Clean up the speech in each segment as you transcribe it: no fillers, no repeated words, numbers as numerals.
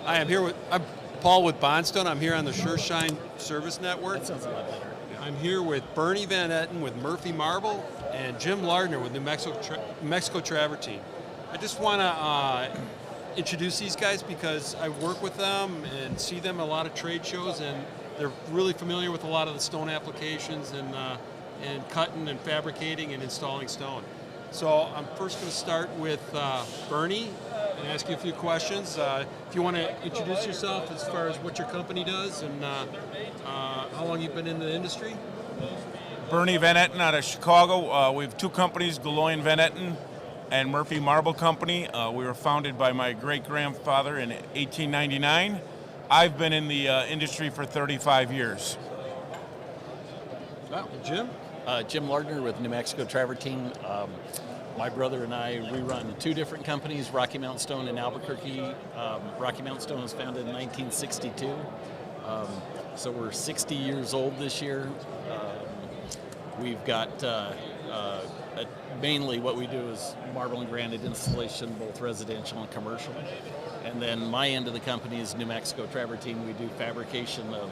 Hi, I'm Paul with Bondstone. I'm here on the SureShine Service Network. That sounds a lot better. I'm here with Bernie Van Etten with Murphy Marble and Jim Lardner with New Mexico Travertine. I just want to introduce these guys because I work with them and see them at a lot of trade shows, and they're really familiar with a lot of the stone applications and cutting and fabricating and installing stone. So I'm first going to start with Bernie and ask you a few questions. If you want to introduce yourself as far as what your company does and how long you've been in the industry. Bernie Van Etten out of Chicago. We have two companies, Deloitte Van Etten and Murphy Marble Company. We were founded by my great-grandfather in 1899. I've been in the industry for 35 years. Wow. Jim? Jim Lardner with New Mexico Travertine. My brother and I, we run two different companies, Rocky Mountain Stone in Albuquerque. Rocky Mountain Stone was founded in 1962. So we're 60 years old this year. We've got, mainly what we do is marble and granite installation, both residential and commercial. And then my end of the company is New Mexico Travertine. We do fabrication of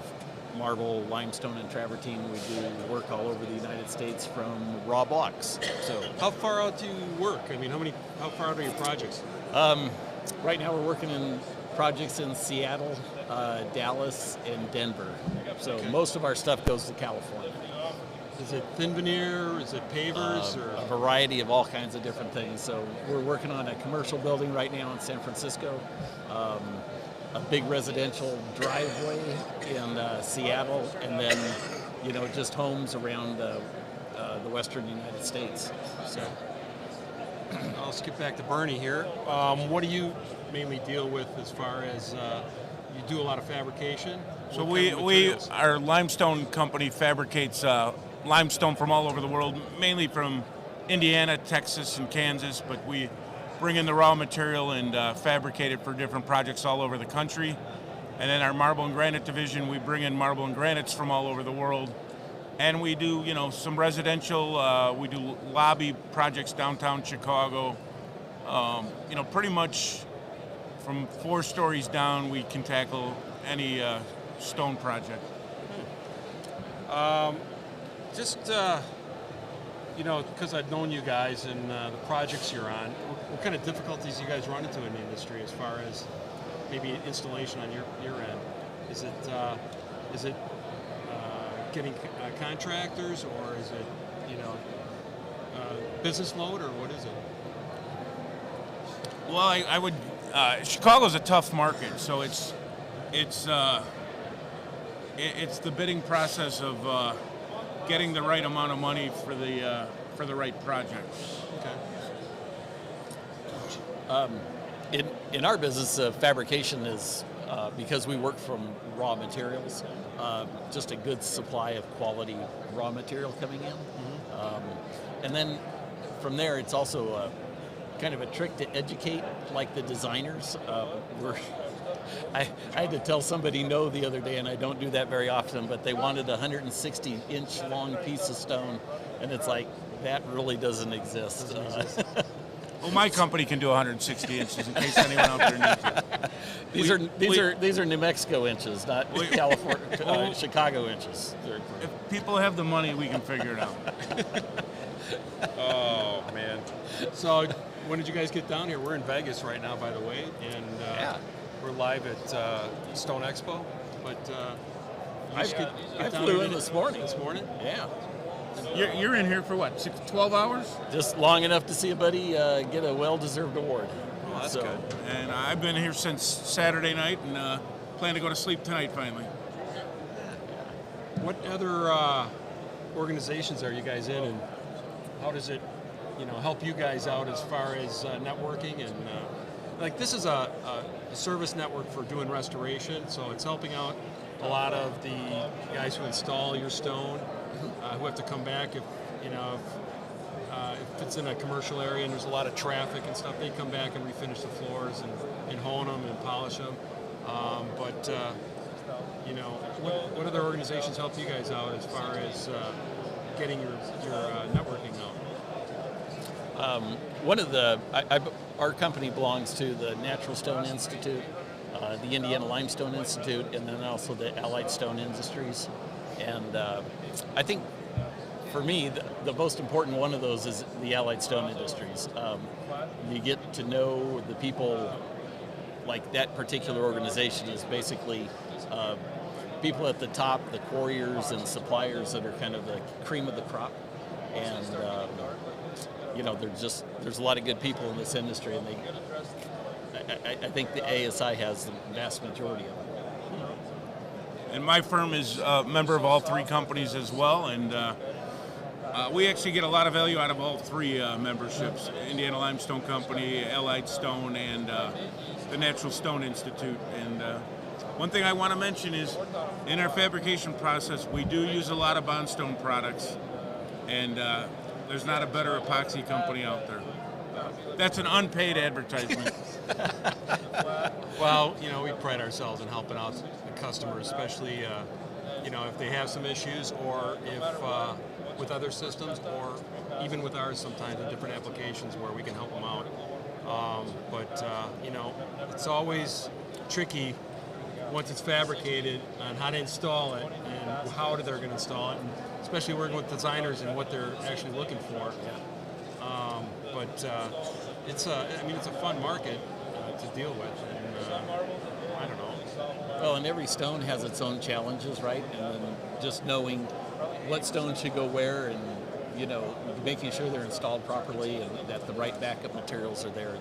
marble, limestone, and travertine. We do work all over the United States from raw blocks. So, how far out do you work? I mean, how far out are your projects? Right now, we're working in projects in Seattle, Dallas, and Denver. So okay. Most of our stuff goes to California. Is it thin veneer? Is it pavers? Or a variety of all kinds of different things. So we're working on a commercial building right now in San Francisco. A big residential driveway in Seattle, and then, just homes around the western United States. So, I'll skip back to Bernie here. What do you mainly deal with as far as you do a lot of fabrication? So our limestone company fabricates limestone from all over the world, mainly from Indiana, Texas, and Kansas, but we bring in the raw material and fabricate it for different projects all over the country. And then our marble and granite division, we bring in marble and granites from all over the world. And we do, some residential, we do lobby projects downtown Chicago. Pretty much from 4 stories down, we can tackle any stone project. Because I've known you guys and the projects you're on, what kind of difficulties you guys run into in the industry as far as maybe installation on your end? Is it getting contractors, or is it business load, or what is it? Well, I would. Chicago's a tough market, so it's the bidding process of getting the right amount of money for the right project. Okay. In our business, fabrication is because we work from raw materials. Just a good supply of quality raw material coming in, and then from there, it's also kind of a trick to educate, like the designers. I had to tell somebody no the other day, and I don't do that very often, but they wanted a 160-inch long piece of stone, and it's like, that really doesn't exist. Well, my company can do 160 inches in case anyone out there needs it. These are New Mexico inches, not California, Chicago inches. If people have the money, we can figure it out. Oh, man. So when did you guys get down here? We're in Vegas right now, by the way, and we're live at Stone Expo. But I flew in this morning. This morning? Yeah. You're in here for what, 12 hours? Just long enough to see a buddy get a well-deserved award. Oh, that's good. And I've been here since Saturday night, and plan to go to sleep tonight finally. What other organizations are you guys in, and how does it, help you guys out as far as networking and this is a service network for doing restoration, so it's helping out a lot of the guys who install your stone, who have to come back if it's in a commercial area and there's a lot of traffic and stuff. They come back and refinish the floors and hone them and polish them. What other organizations help you guys out as far as getting your networking out? Our company belongs to the Natural Stone Institute, the Indiana Limestone Institute, and then also the Allied Stone Industries. And I think for me, the most important one of those is the Allied Stone Industries. You get to know the people, like that particular organization is basically people at the top, the quarriers and suppliers that are kind of the cream of the crop. And there's a lot of good people in this industry, and I think the ASI has the vast majority of them. And my firm is a member of all three companies as well, and we actually get a lot of value out of all three memberships: Indiana Limestone Company, Allied Stone, and the Natural Stone Institute. And one thing I want to mention is, in our fabrication process, we do use a lot of bondstone products, and there's not a better epoxy company out there. That's an unpaid advertisement. Well, we pride ourselves in helping out the customers, especially if they have some issues, or if with other systems, or even with ours sometimes in different applications where we can help them out. But it's always tricky once it's fabricated on how to install it and how they're going to install it, and especially working with designers and what they're actually looking for. But it's a fun market to deal with, and I don't know. Well, and every stone has its own challenges, right? And then just knowing what stone should go where, and making sure they're installed properly and that the right backup materials are there.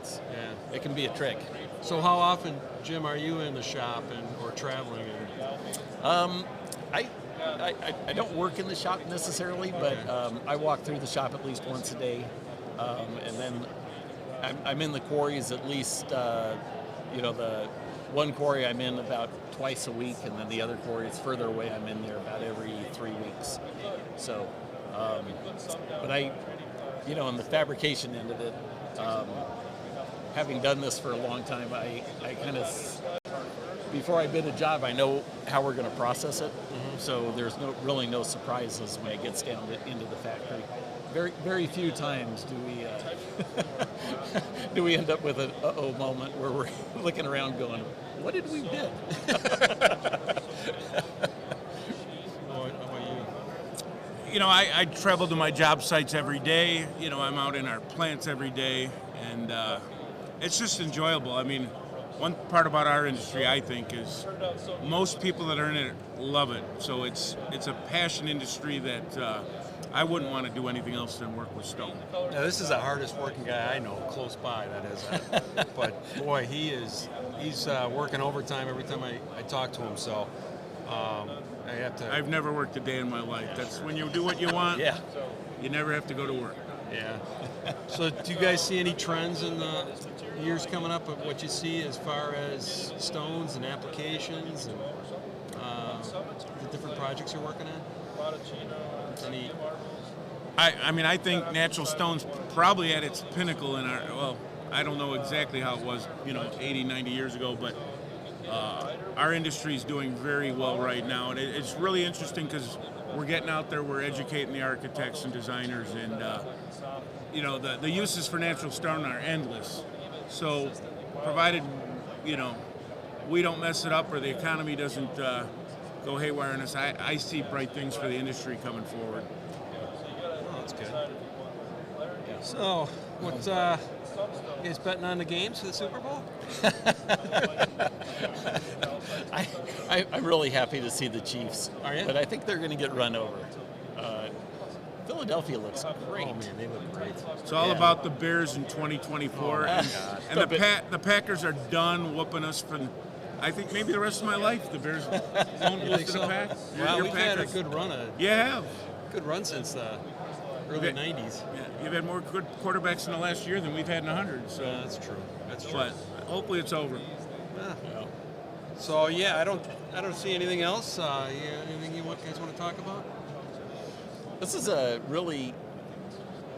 It can be a trick. So how often, Jim, are you in the shop or traveling? I don't work in the shop necessarily, but I walk through the shop at least once a day, and then I'm in the quarries at least. The one quarry I'm in about twice a week, and then the other quarry is further away. I'm in there about every 3 weeks. So, but in the fabrication end of it, having done this for a long time, I kind of, before I bid a job, I know how we're going to process it. Mm-hmm. So there's really no surprises when it gets down into the factory. Very, very few times do we end up with an uh-oh moment where we're looking around going, what did we bid? I travel to my job sites every day. I'm out in our plants every day, and it's just enjoyable. I mean, one part about our industry, I think, is most people that are in it love it. So it's a passion industry that I wouldn't want to do anything else than work with stone. Now, this is the hardest working guy I know, close by, that is. But boy, he's working overtime every time I talk to him. So I have to. I've never worked a day in my life. That's when you do what you want. Yeah. You never have to go to work. Yeah. So do you guys see any trends in the years coming up of what you see as far as stones and applications and the different projects you're working on? Any? I think natural stone's probably at its pinnacle in I don't know exactly how it was, 80, 90 years ago, but our industry is doing very well right now. And it's really interesting because we're getting out there, we're educating the architects and designers, and the uses for natural stone are endless. So provided, we don't mess it up or the economy doesn't go haywire on us, I see bright things for the industry coming forward. Oh, that's good. So, what's you guys betting on the games for the Super Bowl? I'm really happy to see the Chiefs. Are you? But I think they're going to get run over. Philadelphia looks great. Oh man, they look great. It's all about the Bears in 2024, and the Packers are done whooping us for, I think, maybe the rest of my life. The Bears won't lose to the Pack. Well, Your we've had a Packers. good run. You have. Good run since the early 90s. Yeah, you've had more good quarterbacks in the last year than we've had in 100. So That's true. That's true. But hopefully it's over. Yeah. So yeah, I don't see anything else. Anything you guys want to talk about? This is a really,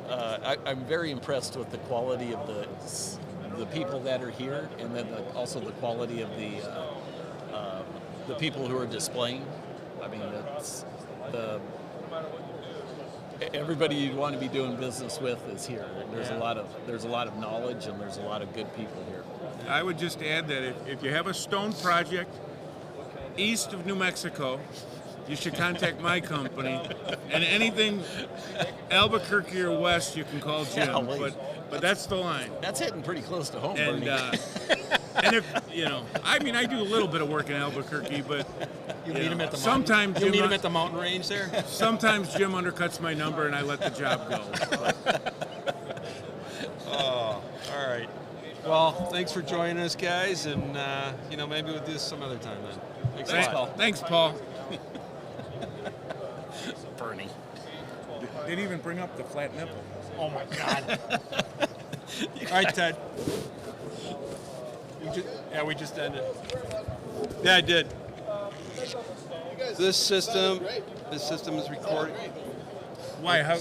I'm very impressed with the quality of the people that are here, and then also the quality of the people who are displaying. I mean, it's everybody you'd want to be doing business with is here. There's a lot of knowledge, and there's a lot of good people here. I would just add that if you have a stone project east of New Mexico, you should contact my company. And anything Albuquerque or west, you can call Jim. Golly. But that's the line. That's hitting pretty close to home, And Bernie. and if I mean, I do a little bit of work in Albuquerque, but You meet him at the sometimes You Jim, meet him at the mountain range there. sometimes Jim undercuts my number, and I let the job go. Oh, all right. Well, thanks for joining us, guys, and maybe we'll do this some other time then. Thanks a lot. Thanks, Paul. Bernie. They didn't even bring up the flat nipple. Oh my God. All right, Ted. We just ended. Yeah, I did. This system is recording. Why? How?